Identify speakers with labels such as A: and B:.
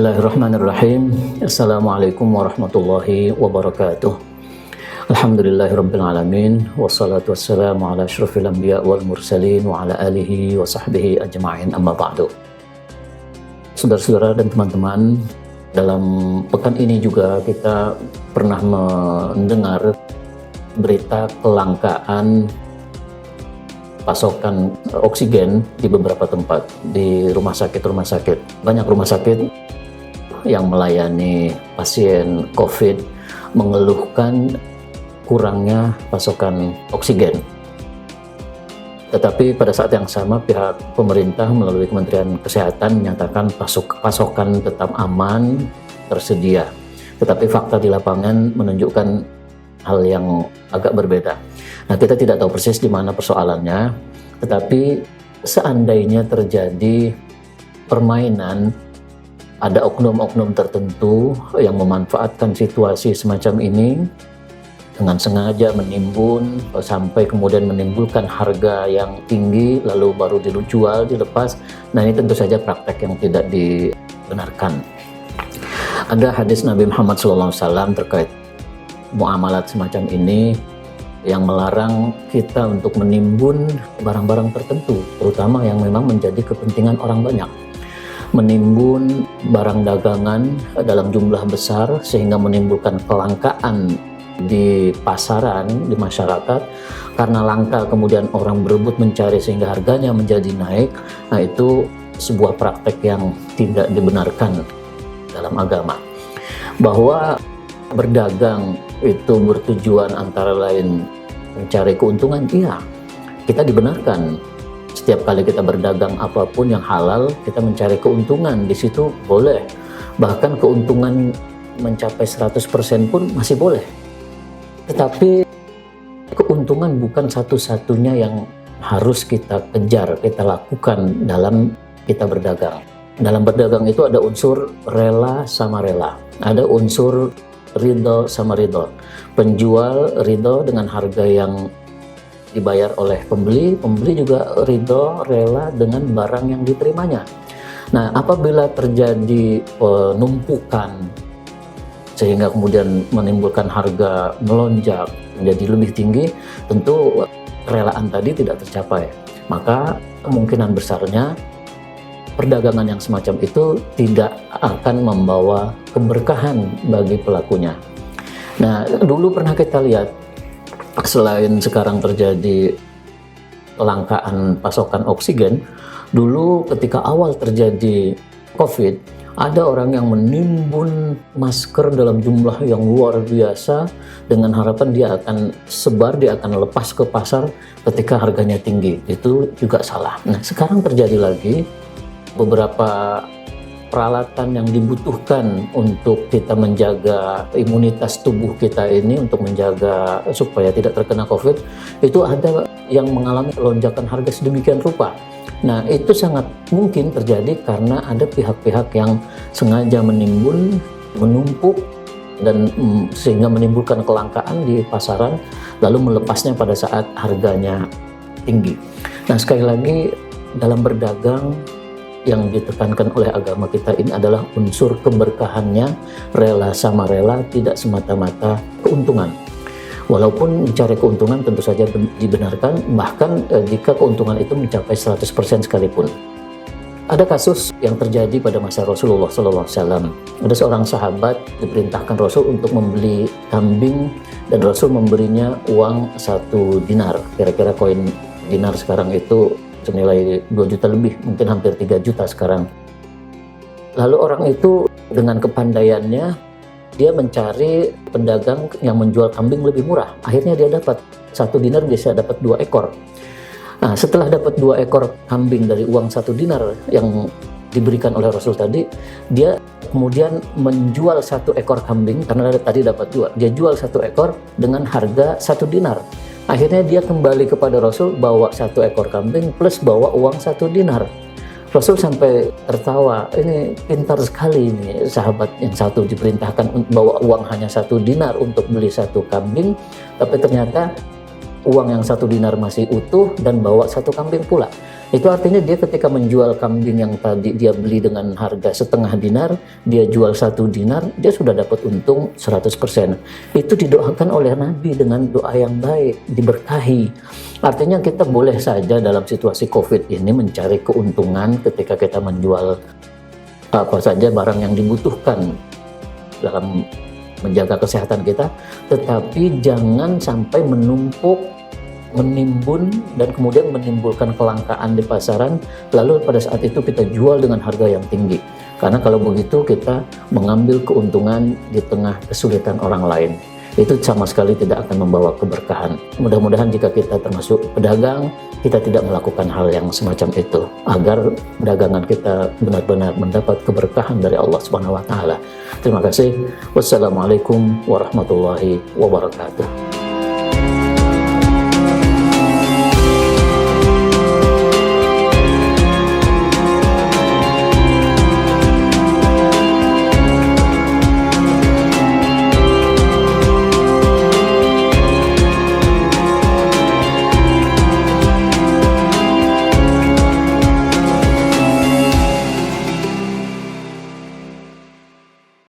A: Bismillahirrahmanirrahim. Assalamualaikum warahmatullahi wabarakatuh. Alhamdulillahirabbil alamin wassalatu wassalamu ala asyrofil anbiya wal mursalin wa ala alihi wa sahbihi ajma'in, amma ba'du. Saudara-saudara dan teman-teman, dalam pekan ini juga kita pernah mendengar berita kelangkaan pasokan oksigen di beberapa tempat, di rumah sakit. Banyak rumah sakit yang melayani pasien COVID mengeluhkan kurangnya pasokan oksigen. Tetapi pada saat yang sama pihak pemerintah melalui Kementerian Kesehatan menyatakan pasokan tetap aman, tersedia. Tetapi fakta di lapangan menunjukkan hal yang agak berbeda. Nah, kita tidak tahu persis di mana persoalannya, tetapi seandainya terjadi permainan, ada oknum-oknum tertentu yang memanfaatkan situasi semacam ini dengan sengaja menimbun sampai kemudian menimbulkan harga yang tinggi lalu baru dijual, dilepas. Nah, ini tentu saja praktek yang tidak dibenarkan. Ada hadis Nabi Muhammad SAW terkait muamalat semacam ini yang melarang kita untuk menimbun barang-barang tertentu, terutama yang memang menjadi kepentingan orang banyak. Menimbun barang dagangan dalam jumlah besar sehingga menimbulkan kelangkaan di pasaran, di masyarakat, karena langka kemudian orang berebut mencari sehingga harganya menjadi naik. Nah, itu sebuah praktek yang tidak dibenarkan dalam agama. Bahwa berdagang itu bertujuan antara lain mencari keuntungan, iya, kita dibenarkan. Setiap kali kita berdagang apapun yang halal, kita mencari keuntungan, di situ boleh. Bahkan keuntungan mencapai 100% pun masih boleh. Tetapi keuntungan bukan satu-satunya yang harus kita kejar, kita lakukan dalam kita berdagang. Dalam berdagang itu ada unsur rela sama rela, ada unsur ridho sama ridho. Penjual ridho dengan harga yang dibayar oleh pembeli, pembeli juga ridho, rela dengan barang yang diterimanya. Nah, apabila terjadi penumpukan sehingga kemudian menimbulkan harga melonjak menjadi lebih tinggi, tentu kerelaan tadi tidak tercapai. Maka kemungkinan besarnya perdagangan yang semacam itu tidak akan membawa keberkahan bagi pelakunya. Nah, dulu pernah kita lihat, selain sekarang terjadi kelangkaan pasokan oksigen, dulu ketika awal terjadi COVID, ada orang yang menimbun masker dalam jumlah yang luar biasa dengan harapan dia akan sebar, dia akan lepas ke pasar ketika harganya tinggi. Itu juga salah. Nah, sekarang terjadi lagi. Beberapa peralatan yang dibutuhkan untuk kita menjaga imunitas tubuh kita ini, untuk menjaga supaya tidak terkena COVID, itu ada yang mengalami lonjakan harga sedemikian rupa. Nah, itu sangat mungkin terjadi karena ada pihak-pihak yang sengaja menimbun, menumpuk, dan sehingga menimbulkan kelangkaan di pasaran, lalu melepasnya pada saat harganya tinggi. Nah, sekali lagi, dalam berdagang yang ditekankan oleh agama kita ini adalah unsur keberkahannya, rela sama rela, tidak semata-mata keuntungan. Walaupun mencari keuntungan tentu saja dibenarkan, bahkan jika keuntungan itu mencapai 100% sekalipun. Ada kasus yang terjadi pada masa Rasulullah SAW. Ada seorang sahabat diperintahkan Rasul untuk membeli kambing, dan Rasul memberinya uang 1 dinar. Kira-kira koin dinar sekarang itu senilai 2 juta lebih, mungkin hampir 3 juta sekarang. Lalu orang itu dengan kepandaiannya, dia mencari pedagang yang menjual kambing lebih murah. Akhirnya dia dapat 1 dinar bisa dapat 2 ekor. Nah, setelah dapat 2 ekor kambing dari uang 1 dinar yang diberikan oleh Rasul tadi, dia kemudian menjual 1 ekor kambing, karena tadi dapat 2. Dia jual 1 ekor dengan harga 1 dinar. Akhirnya dia kembali kepada Rasul bawa 1 ekor kambing plus bawa uang 1 dinar. Rasul sampai tertawa, ini pintar sekali ini sahabat yang satu diperintahkan bawa uang hanya 1 dinar untuk beli 1 kambing, tapi ternyata uang yang 1 dinar masih utuh dan bawa 1 kambing pula. Itu artinya dia ketika menjual kambing yang tadi dia beli dengan harga setengah dinar, dia jual 1 dinar, dia sudah dapat untung 100%. Itu didoakan oleh Nabi dengan doa yang baik, diberkahi. Artinya kita boleh saja dalam situasi COVID ini mencari keuntungan ketika kita menjual apa saja barang yang dibutuhkan dalam menjaga kesehatan kita, tetapi jangan sampai menumpuk, menimbun, dan kemudian menimbulkan kelangkaan di pasaran, lalu pada saat itu kita jual dengan harga yang tinggi. Karena kalau begitu kita mengambil keuntungan di tengah kesulitan orang lain. Itu sama sekali tidak akan membawa keberkahan. Mudah-mudahan jika kita termasuk pedagang, kita tidak melakukan hal yang semacam itu, agar dagangan kita benar-benar mendapat keberkahan dari Allah Subhanahu wa taala. Terima kasih. Wassalamualaikum warahmatullahi wabarakatuh.